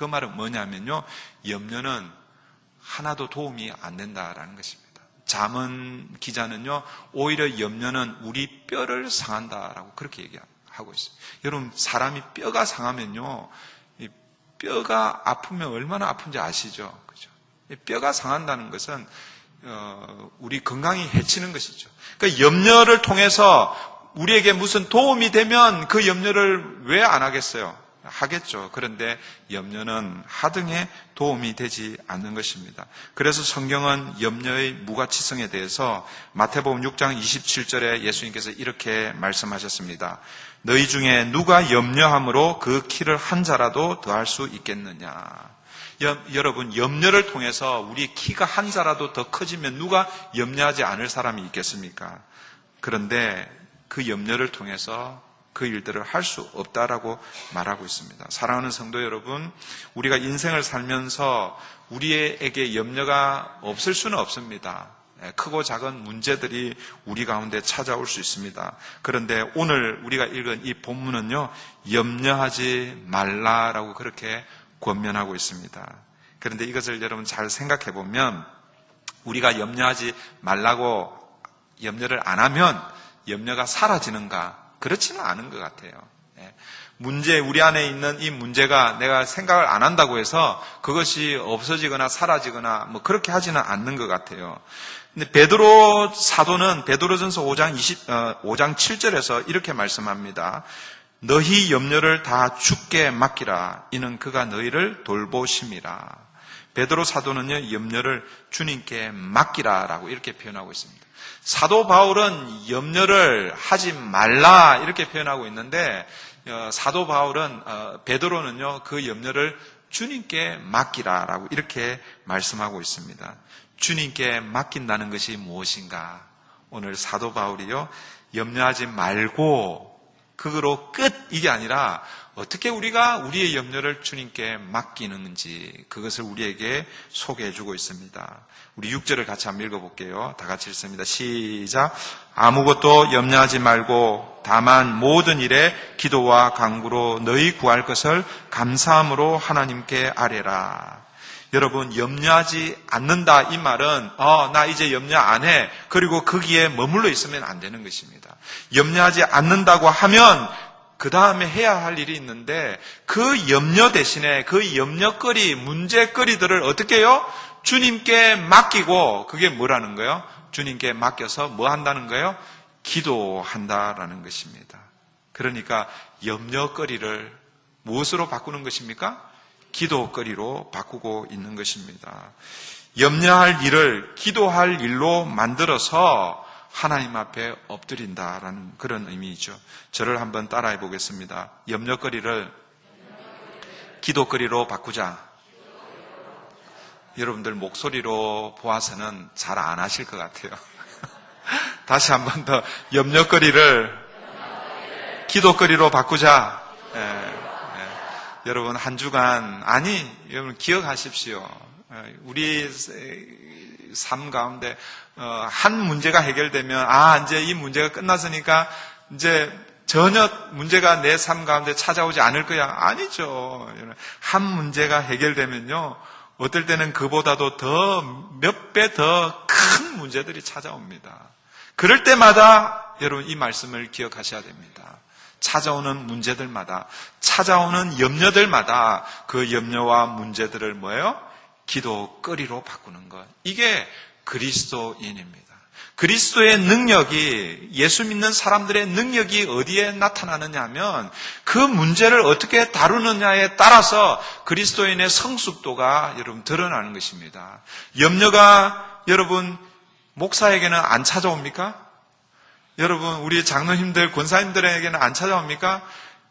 그 말은 뭐냐면요, 염려는 하나도 도움이 안 된다라는 것입니다. 잠언 기자는요, 오히려 염려는 우리 뼈를 상한다라고 그렇게 얘기하고 있어요. 여러분, 사람이 뼈가 상하면요, 이 뼈가 아프면 얼마나 아픈지 아시죠? 그죠? 뼈가 상한다는 것은 우리 건강이 해치는 것이죠. 그러니까 염려를 통해서 우리에게 무슨 도움이 되면 그 염려를 왜 안 하겠어요? 하겠죠. 그런데 염려는 하등에 도움이 되지 않는 것입니다. 그래서 성경은 염려의 무가치성에 대해서 마태복음 6장 27절에 예수님께서 이렇게 말씀하셨습니다. 너희 중에 누가 염려함으로 그 키를 한 자라도 더할 수 있겠느냐. 여러분, 염려를 통해서 우리 키가 한 자라도 더 커지면 누가 염려하지 않을 사람이 있겠습니까? 그런데 그 염려를 통해서 그 일들을 할 수 없다라고 말하고 있습니다. 사랑하는 성도 여러분, 우리가 인생을 살면서 우리에게 염려가 없을 수는 없습니다. 크고 작은 문제들이 우리 가운데 찾아올 수 있습니다. 그런데 오늘 우리가 읽은 이 본문은요, 염려하지 말라라고 그렇게 권면하고 있습니다. 그런데 이것을 여러분 잘 생각해 보면 우리가 염려하지 말라고 염려를 안 하면 염려가 사라지는가? 그렇지는 않은 것 같아요. 우리 안에 있는 이 문제가 내가 생각을 안 한다고 해서 그것이 없어지거나 사라지거나 뭐 그렇게 하지는 않는 것 같아요. 근데 베드로 사도는 베드로전서 5장 7절에서 이렇게 말씀합니다. 너희 염려를 다 주께 맡기라. 이는 그가 너희를 돌보심이라. 베드로 사도는요, 염려를 주님께 맡기라라고 이렇게 표현하고 있습니다. 사도 바울은 염려를 하지 말라 이렇게 표현하고 있는데 사도 바울은 베드로는요, 그 염려를 주님께 맡기라라고 이렇게 말씀하고 있습니다. 주님께 맡긴다는 것이 무엇인가? 오늘 사도 바울이요, 염려하지 말고 그거로 끝 이게 아니라 어떻게 우리가 우리의 염려를 주님께 맡기는지 그것을 우리에게 소개해주고 있습니다. 우리 6절을 같이 한번 읽어볼게요. 다 같이 읽습니다. 시작. 아무것도 염려하지 말고 다만 모든 일에 기도와 간구로 너희 구할 것을 감사함으로 하나님께 아뢰라. 여러분, 염려하지 않는다 이 말은 나 이제 염려 안 해. 그리고 거기에 머물러 있으면 안 되는 것입니다. 염려하지 않는다고 하면 그 다음에 해야 할 일이 있는데 그 염려 대신에 그 염려거리, 문제거리들을 어떻게 해요? 주님께 맡기고 그게 뭐라는 거예요? 주님께 맡겨서 뭐 한다는 거예요? 기도한다라는 것입니다. 그러니까 염려거리를 무엇으로 바꾸는 것입니까? 기도거리로 바꾸고 있는 것입니다. 염려할 일을 기도할 일로 만들어서 하나님 앞에 엎드린다라는 그런 의미이죠. 저를 한번 따라해 보겠습니다. 염려거리를 기도거리로 바꾸자. 여러분들 목소리로 보아서는 잘 안 하실 것 같아요. 다시 한 번 더 염려거리를 기도거리로 바꾸자. 여러분 한 주간 여러분 기억하십시오. 우리 삶 가운데 한 문제가 해결되면 이제 이 문제가 끝났으니까 이제 전혀 문제가 내 삶 가운데 찾아오지 않을 거야. 아니죠. 한 문제가 해결되면요, 어떨 때는 그보다도 몇 배 더 큰 문제들이 찾아옵니다. 그럴 때마다 여러분 이 말씀을 기억하셔야 됩니다. 찾아오는 문제들마다, 찾아오는 염려들마다 그 염려와 문제들을 뭐예요? 기도거리로 바꾸는 것. 이게 그리스도인입니다. 그리스도의 능력이, 예수 믿는 사람들의 능력이 어디에 나타나느냐 하면 그 문제를 어떻게 다루느냐에 따라서 그리스도인의 성숙도가 여러분 드러나는 것입니다. 염려가 여러분 목사에게는 안 찾아옵니까? 여러분 우리 장로님들, 권사님들에게는 안 찾아옵니까?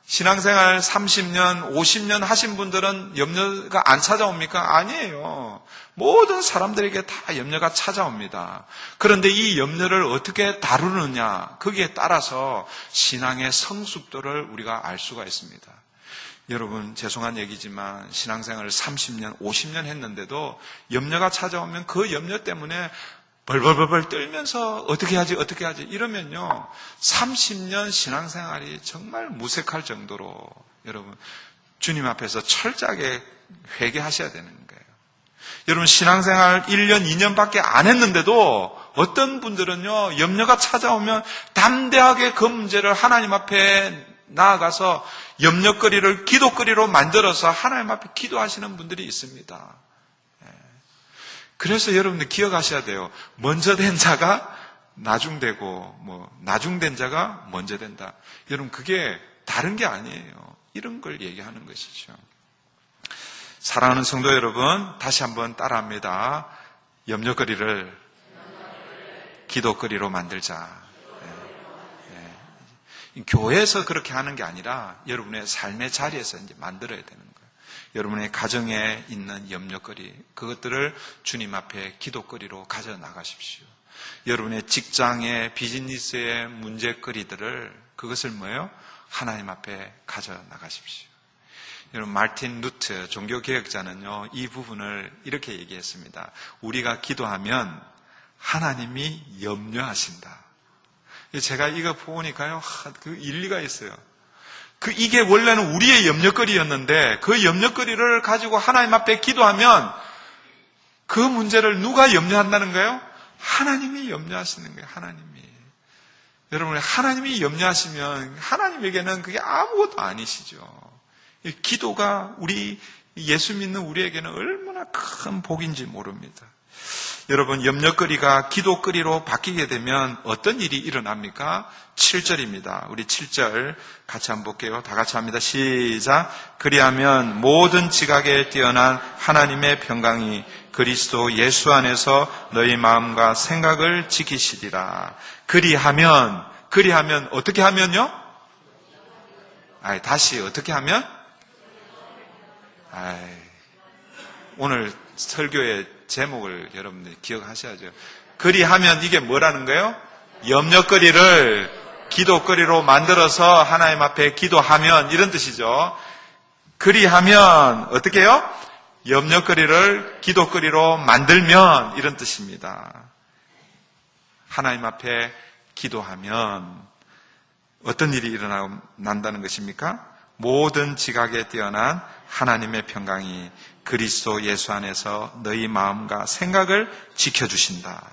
신앙생활 30년, 50년 하신 분들은 염려가 안 찾아옵니까? 아니에요. 모든 사람들에게 다 염려가 찾아옵니다. 그런데 이 염려를 어떻게 다루느냐, 거기에 따라서 신앙의 성숙도를 우리가 알 수가 있습니다. 여러분, 죄송한 얘기지만 신앙생활을 30년, 50년 했는데도 염려가 찾아오면 그 염려 때문에 벌벌벌 떨면서 어떻게 하지 이러면요 30년 신앙생활이 정말 무색할 정도로 여러분 주님 앞에서 철저하게 회개하셔야 되는 거예요. 여러분 신앙생활 1년, 2년밖에 안 했는데도 어떤 분들은요, 염려가 찾아오면 담대하게 그 문제를 하나님 앞에 나아가서 염려거리를 기도거리로 만들어서 하나님 앞에 기도하시는 분들이 있습니다. 그래서 여러분들 기억하셔야 돼요. 먼저 된 자가 나중되고 나중된 자가 먼저 된다. 여러분 그게 다른 게 아니에요. 이런 걸 얘기하는 것이죠. 사랑하는 성도 여러분, 다시 한번 따라합니다. 염려거리를 기도거리로 만들자. 교회에서 그렇게 하는 게 아니라 여러분의 삶의 자리에서 이제 만들어야 되는 거예요. 여러분의 가정에 있는 염려거리, 그것들을 주님 앞에 기도거리로 가져 나가십시오. 여러분의 직장의 비즈니스의 문제거리들을 그것을 뭐예요? 하나님 앞에 가져 나가십시오. 여러분 마르틴 루트 종교개혁자는요, 이 부분을 이렇게 얘기했습니다. 우리가 기도하면 하나님이 염려하신다. 제가 이거 보니까요, 그 일리가 있어요. 이게 원래는 우리의 염려거리였는데 그 염려거리를 가지고 하나님 앞에 기도하면 그 문제를 누가 염려한다는 거예요? 하나님이 염려하시는 거예요. 하나님이. 여러분, 하나님이 염려하시면 하나님에게는 그게 아무것도 아니시죠. 기도가 예수 믿는 우리에게는 얼마나 큰 복인지 모릅니다. 여러분, 염려거리가 기도거리로 바뀌게 되면 어떤 일이 일어납니까? 7절입니다. 우리 7절 같이 한번 볼게요. 다 같이 합니다. 시작. 그리하면 모든 지각에 뛰어난 하나님의 평강이 그리스도 예수 안에서 너희 마음과 생각을 지키시리라. 그리하면 어떻게 하면요? 다시 어떻게 하면? 오늘 설교의 제목을 여러분들 기억하셔야죠. 그리하면 이게 뭐라는 거예요? 염려거리를 기도거리로 만들어서 하나님 앞에 기도하면 이런 뜻이죠. 그리하면 어떻게 해요? 염려거리를 기도거리로 만들면 이런 뜻입니다. 하나님 앞에 기도하면 어떤 일이 일어난다는 것입니까? 모든 지각에 뛰어난 하나님의 평강이 그리스도 예수 안에서 너희 마음과 생각을 지켜주신다.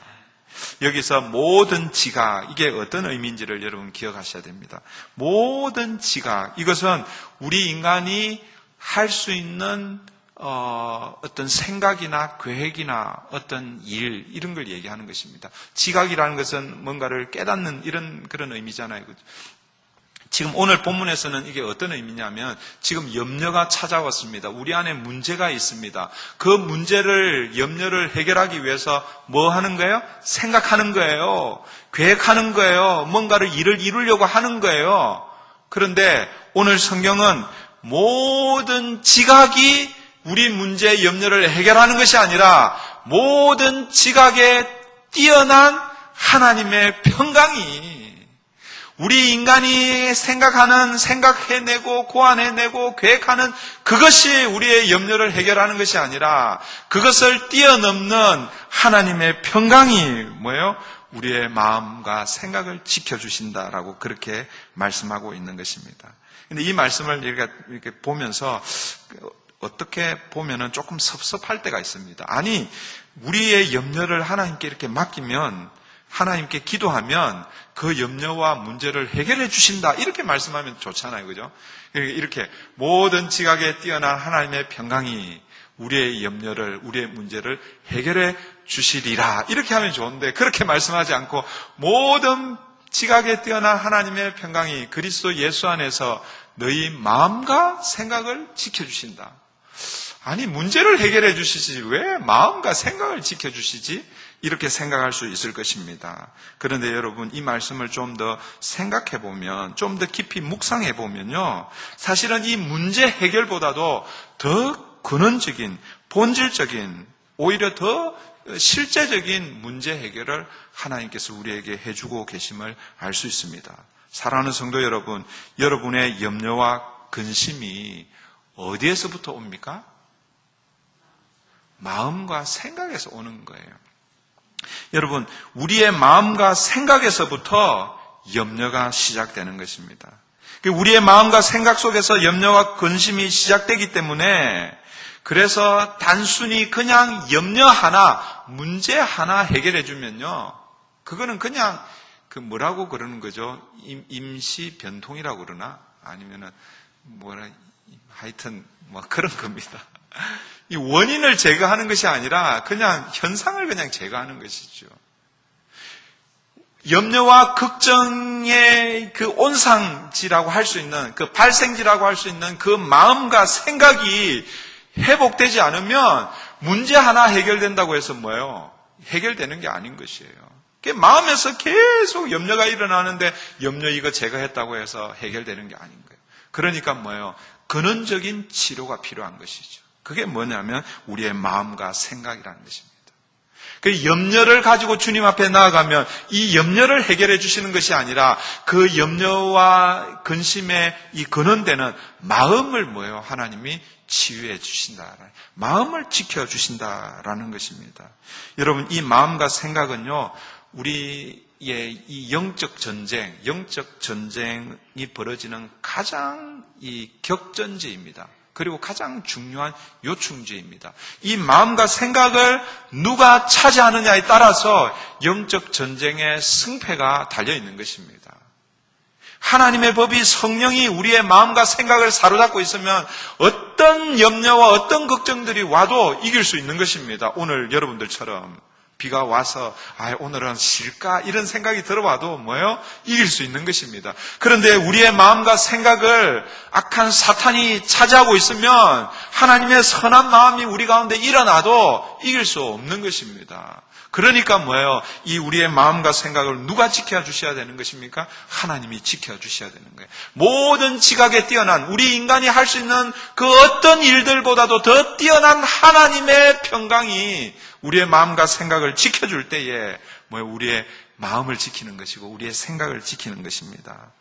여기서 모든 지각, 이게 어떤 의미인지를 여러분 기억하셔야 됩니다. 모든 지각, 이것은 우리 인간이 할 수 있는 어떤 생각이나 계획이나 어떤 일, 이런 걸 얘기하는 것입니다. 지각이라는 것은 뭔가를 깨닫는 그런 의미잖아요. 지금 오늘 본문에서는 이게 어떤 의미냐면 지금 염려가 찾아왔습니다. 우리 안에 문제가 있습니다. 그 염려를 해결하기 위해서 뭐 하는 거예요? 생각하는 거예요. 계획하는 거예요. 뭔가를 일을 이루려고 하는 거예요. 그런데 오늘 성경은 모든 지각이 우리 문제의 염려를 해결하는 것이 아니라 모든 지각에 뛰어난 하나님의 평강이 우리 인간이 생각해내고 고안해내고 계획하는 그것이 우리의 염려를 해결하는 것이 아니라 그것을 뛰어넘는 하나님의 평강이 뭐예요? 우리의 마음과 생각을 지켜주신다라고 그렇게 말씀하고 있는 것입니다. 근데 이 말씀을 이렇게 보면서 어떻게 보면은 조금 섭섭할 때가 있습니다. 아니, 우리의 염려를 하나님께 이렇게 맡기면, 하나님께 기도하면 그 염려와 문제를 해결해 주신다. 이렇게 말씀하면 좋잖아요. 그죠? 이렇게 모든 지각에 뛰어난 하나님의 평강이 우리의 염려를, 우리의 문제를 해결해 주시리라. 이렇게 하면 좋은데 그렇게 말씀하지 않고 모든 지각에 뛰어난 하나님의 평강이 그리스도 예수 안에서 너희 마음과 생각을 지켜주신다. 아니, 문제를 해결해 주시지 왜 마음과 생각을 지켜주시지? 이렇게 생각할 수 있을 것입니다. 그런데 여러분, 이 말씀을 좀 더 생각해 보면, 좀 더 깊이 묵상해 보면요, 사실은 이 문제 해결보다도 더 근원적인, 본질적인, 오히려 더 실제적인 문제 해결을 하나님께서 우리에게 해주고 계심을 알 수 있습니다. 사랑하는 성도 여러분, 여러분의 염려와 근심이 어디에서부터 옵니까? 마음과 생각에서 오는 거예요. 여러분, 우리의 마음과 생각에서부터 염려가 시작되는 것입니다. 우리의 마음과 생각 속에서 염려와 근심이 시작되기 때문에 그래서 단순히 그냥 염려 하나, 문제 하나 해결해 주면요, 그거는 그냥 그 뭐라고 그러는 거죠? 임시 변통이라고 그러나? 아니면은 하여튼 뭐 그런 겁니다. 이 원인을 제거하는 것이 아니라 그냥 현상을 그냥 제거하는 것이죠. 염려와 걱정의 그 온상지라고 할 수 있는, 그 발생지라고 할 수 있는 그 마음과 생각이 회복되지 않으면 문제 하나 해결된다고 해서 뭐예요? 해결되는 게 아닌 것이에요. 마음에서 계속 염려가 일어나는데 염려 이거 제거했다고 해서 해결되는 게 아닌 거예요. 그러니까 뭐예요? 근원적인 치료가 필요한 것이죠. 그게 뭐냐면 우리의 마음과 생각이라는 것입니다. 그 염려를 가지고 주님 앞에 나아가면 이 염려를 해결해 주시는 것이 아니라 그 염려와 근심의 이 근원되는 마음을 뭐예요? 하나님이 치유해 주신다. 마음을 지켜 주신다라는 것입니다. 여러분, 이 마음과 생각은요, 우리의 이 영적 전쟁이 벌어지는 가장 이 격전지입니다. 그리고 가장 중요한 요충지입니다. 이 마음과 생각을 누가 차지하느냐에 따라서 영적 전쟁의 승패가 달려있는 것입니다. 하나님의 법이 성령이 우리의 마음과 생각을 사로잡고 있으면 어떤 염려와 어떤 걱정들이 와도 이길 수 있는 것입니다. 오늘 여러분들처럼 비가 와서 오늘은 쉴까 이런 생각이 들어와도 뭐예요? 이길 수 있는 것입니다. 그런데 우리의 마음과 생각을 악한 사탄이 차지하고 있으면 하나님의 선한 마음이 우리 가운데 일어나도 이길 수 없는 것입니다. 그러니까 뭐예요? 이 우리의 마음과 생각을 누가 지켜주셔야 되는 것입니까? 하나님이 지켜주셔야 되는 거예요. 모든 지각에 뛰어난 우리 인간이 할 수 있는 그 어떤 일들보다도 더 뛰어난 하나님의 평강이 우리의 마음과 생각을 지켜줄 때에 우리의 마음을 지키는 것이고 우리의 생각을 지키는 것입니다.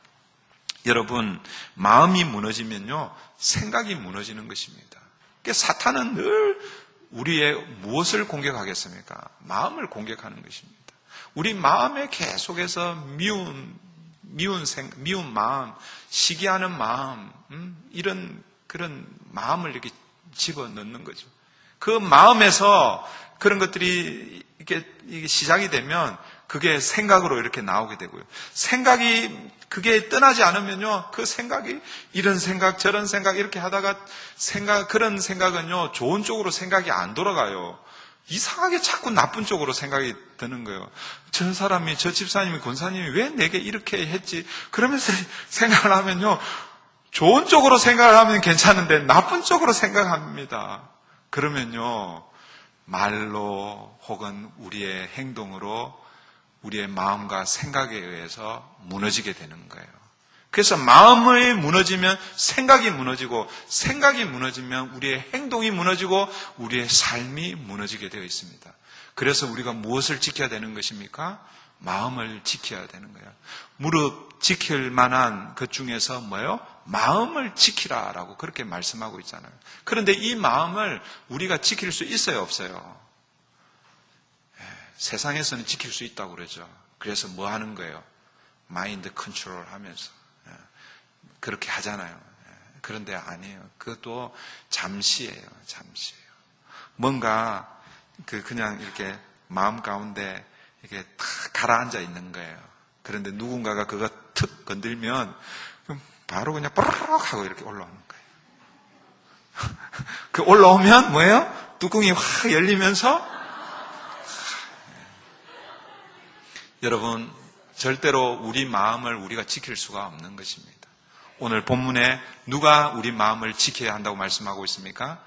여러분, 마음이 무너지면요, 생각이 무너지는 것입니다. 그러니까 사탄은 늘 우리의 무엇을 공격하겠습니까? 마음을 공격하는 것입니다. 우리 마음에 계속해서 미운 마음, 시기하는 마음, 이런 그런 마음을 이렇게 집어넣는 거죠. 그 마음에서 그런 것들이 이렇게 시작이 되면 그게 생각으로 이렇게 나오게 되고요. 생각이 그게 떠나지 않으면요, 그 생각이 이런 생각 저런 생각 이렇게 하다가 그런 생각은요 좋은 쪽으로 생각이 안 돌아가요. 이상하게 자꾸 나쁜 쪽으로 생각이 드는 거예요. 저 사람이, 저 집사님이, 권사님이 왜 내게 이렇게 했지? 그러면서 생각을 하면요, 좋은 쪽으로 생각을 하면 괜찮은데 나쁜 쪽으로 생각합니다. 그러면요, 말로 혹은 우리의 행동으로 우리의 마음과 생각에 의해서 무너지게 되는 거예요. 그래서 마음이 무너지면 생각이 무너지고, 생각이 무너지면 우리의 행동이 무너지고 우리의 삶이 무너지게 되어 있습니다. 그래서 우리가 무엇을 지켜야 되는 것입니까? 마음을 지켜야 되는 거예요. 무릎 지킬 만한 것 중에서 뭐예요? 마음을 지키라라고 그렇게 말씀하고 있잖아요. 그런데 이 마음을 우리가 지킬 수 있어요, 없어요? 세상에서는 지킬 수 있다고 그러죠. 그래서 뭐 하는 거예요? 마인드 컨트롤 하면서 그렇게 하잖아요. 그런데 아니에요. 그것도 잠시예요. 뭔가 그냥 이렇게 마음 가운데 이렇게 탁 가라앉아 있는 거예요. 그런데 누군가가 그거 툭 건들면 바로 그냥 뽀로록 하고 이렇게 올라오는 거예요. 그 올라오면 뭐예요? 뚜껑이 확 열리면서 여러분, 절대로 우리 마음을 우리가 지킬 수가 없는 것입니다. 오늘 본문에 누가 우리 마음을 지켜야 한다고 말씀하고 있습니까?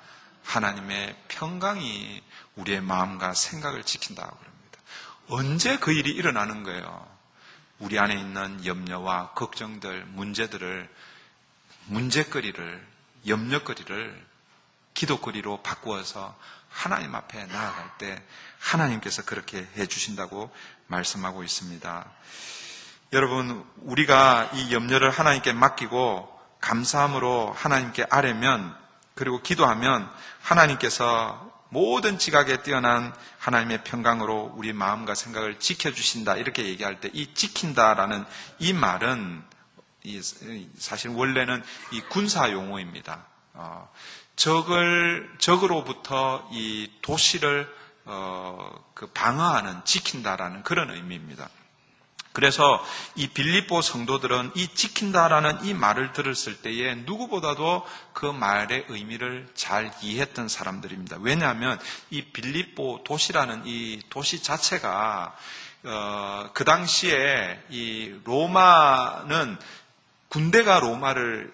하나님의 평강이 우리의 마음과 생각을 지킨다고 그럽니다. 언제 그 일이 일어나는 거예요? 우리 안에 있는 염려와 걱정들, 문제거리를, 염려거리를 기도거리로 바꾸어서 하나님 앞에 나아갈 때 하나님께서 그렇게 해주신다고 말씀하고 있습니다. 여러분, 우리가 이 염려를 하나님께 맡기고 감사함으로 하나님께 아뢰면, 그리고 기도하면 하나님께서 모든 지각에 뛰어난 하나님의 평강으로 우리 마음과 생각을 지켜주신다, 이렇게 얘기할 때 이 지킨다라는 이 말은 사실 원래는 이 군사 용어입니다. 적으로부터 이 도시를 방어하는, 지킨다라는 그런 의미입니다. 그래서 이 빌립보 성도들은 이 지킨다라는 이 말을 들었을 때에 누구보다도 그 말의 의미를 잘 이해했던 사람들입니다. 왜냐하면 이 빌립보 도시라는 이 도시 자체가 그 당시에 이 로마는 군대가 로마를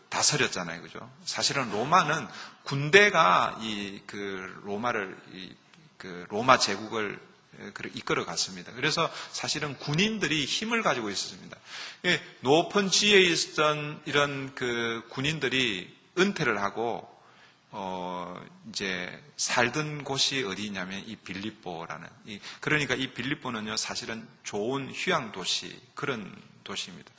다스렸잖아요, 그죠? 사실은 로마는 군대가 로마를 로마 제국을 이끌어 갔습니다. 그래서 사실은 군인들이 힘을 가지고 있었습니다. 높은 지위에 있었던 이런 군인들이 은퇴를 하고 이제 살던 곳이 어디냐면 이 빌립보라는 그러니까 이 빌립보는요 사실은 좋은 휴양 도시 그런 도시입니다.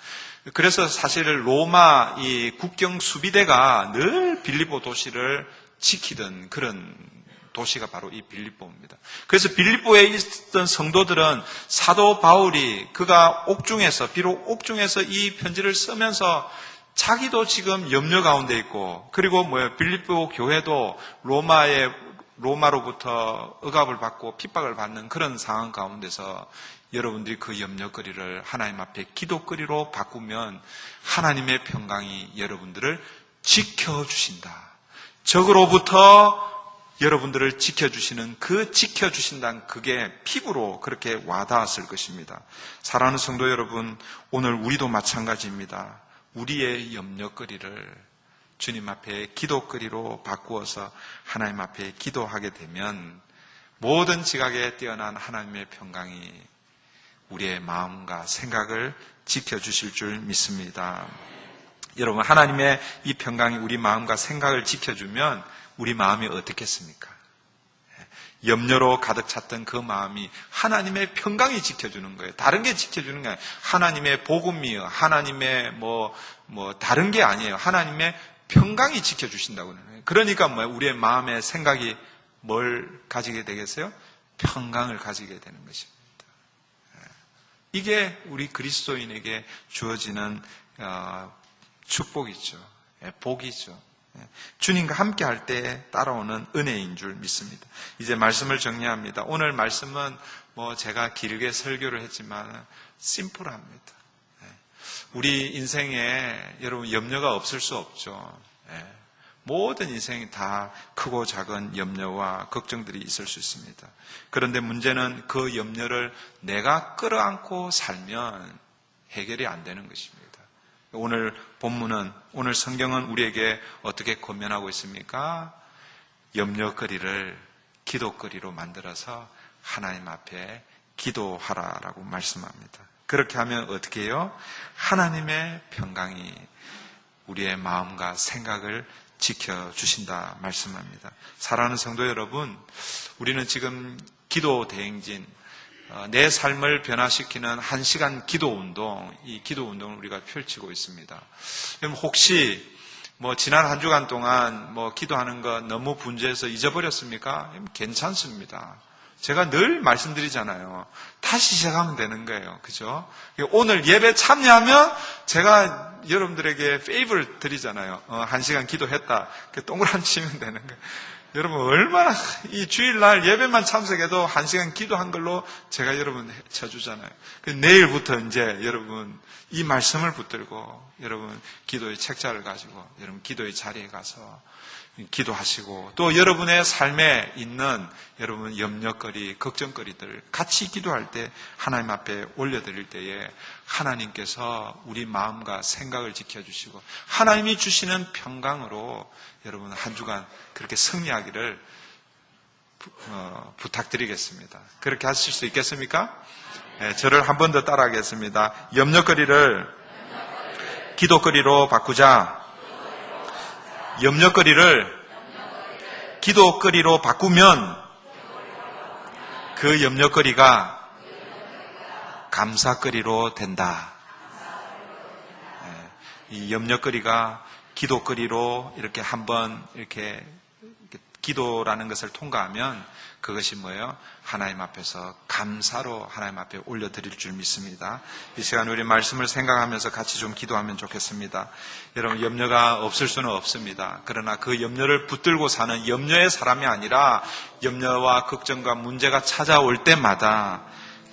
그래서 사실 로마 이 국경 수비대가 늘 빌립보 도시를 지키던 그런 도시가 바로 이 빌립보입니다. 그래서 빌립보에 있던 성도들은 사도 바울이 그가 비록 옥중에서 이 편지를 쓰면서 자기도 지금 염려 가운데 있고 그리고 빌립보 교회도 로마로부터 억압을 받고 핍박을 받는 그런 상황 가운데서 여러분들이 그 염려거리를 하나님 앞에 기도거리로 바꾸면 하나님의 평강이 여러분들을 지켜주신다. 적으로부터 여러분들을 지켜주시는 지켜주신다는 그게 피부로 그렇게 와닿았을 것입니다. 사랑하는 성도 여러분, 오늘 우리도 마찬가지입니다. 우리의 염려거리를 주님 앞에 기도거리로 바꾸어서 하나님 앞에 기도하게 되면 모든 지각에 뛰어난 하나님의 평강이 우리의 마음과 생각을 지켜주실 줄 믿습니다. 여러분, 하나님의 이 평강이 우리 마음과 생각을 지켜주면 우리 마음이 어떻겠습니까? 염려로 가득 찼던 그 마음이 하나님의 평강이 지켜주는 거예요. 다른 게 지켜주는 게 아니에요. 하나님의 복음이요. 하나님의 다른 게 아니에요. 하나님의 평강이 지켜주신다고 그러는 거예요. 그러니까 우리의 마음의 생각이 뭘 가지게 되겠어요? 평강을 가지게 되는 것입니다. 이게 우리 그리스도인에게 주어지는 축복이죠. 복이죠. 주님과 함께 할 때 따라오는 은혜인 줄 믿습니다. 이제 말씀을 정리합니다. 오늘 말씀은 제가 길게 설교를 했지만 심플합니다. 우리 인생에 여러분 염려가 없을 수 없죠. 모든 인생이 다 크고 작은 염려와 걱정들이 있을 수 있습니다. 그런데 문제는 그 염려를 내가 끌어안고 살면 해결이 안 되는 것입니다. 오늘 본문은, 오늘 성경은 우리에게 어떻게 권면하고 있습니까? 염려거리를 기도거리로 만들어서 하나님 앞에 기도하라라고 말씀합니다. 그렇게 하면 어떻게 해요? 하나님의 평강이 우리의 마음과 생각을 지켜주신다 말씀합니다. 사랑하는 성도 여러분, 우리는 지금 기도 대행진, 내 삶을 변화시키는 1시간 기도운동, 이 기도운동을 우리가 펼치고 있습니다. 그럼 혹시 지난 한 주간 동안 기도하는 거 너무 분주해서 잊어버렸습니까? 괜찮습니다. 제가 늘 말씀드리잖아요. 다시 시작하면 되는 거예요. 그죠? 오늘 예배 참여하면 제가 여러분들에게 페이브를 드리잖아요. 1시간 기도했다. 동그라미 치면 되는 거예요. 여러분 얼마나 이 주일날 예배만 참석해도 1시간 기도한 걸로 제가 여러분 쳐주잖아요. 내일부터 이제 여러분 이 말씀을 붙들고 여러분 기도의 책자를 가지고 여러분 기도의 자리에 가서 기도하시고 또 여러분의 삶에 있는 여러분 염려거리, 걱정거리들 같이 기도할 때 하나님 앞에 올려드릴 때에 하나님께서 우리 마음과 생각을 지켜주시고 하나님이 주시는 평강으로 여러분 한 주간 그렇게 승리하기를 부탁드리겠습니다. 그렇게 하실 수 있겠습니까? 네, 저를 한 번 더 따라하겠습니다. 염려거리를 기도거리로 바꾸자. 염려거리를 기도거리로 바꾸면 그 염려거리가 감사거리로 된다. 이 염려거리가 기도거리로 이렇게 한번 이렇게 기도라는 것을 통과하면 그것이 뭐예요? 하나님 앞에서 감사로 하나님 앞에 올려드릴 줄 믿습니다. 이 시간 우리 말씀을 생각하면서 같이 좀 기도하면 좋겠습니다. 여러분, 염려가 없을 수는 없습니다. 그러나 그 염려를 붙들고 사는 염려의 사람이 아니라 염려와 걱정과 문제가 찾아올 때마다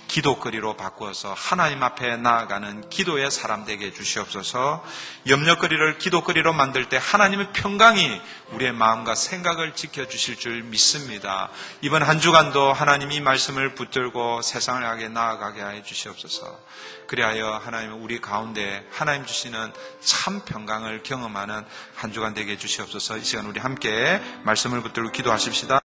기도거리로 바꾸어서 하나님 앞에 나아가는 기도의 사람 되게 해주시옵소서. 염려거리를 기도거리로 만들 때 하나님의 평강이 우리의 마음과 생각을 지켜주실 줄 믿습니다. 이번 한 주간도 하나님이 말씀을 붙들고 세상을 향해 나아가게 해 주시옵소서. 그리하여 하나님 우리 가운데 하나님 주시는 참 평강을 경험하는 한 주간 되게 해 주시옵소서. 이 시간 우리 함께 말씀을 붙들고 기도하십시다.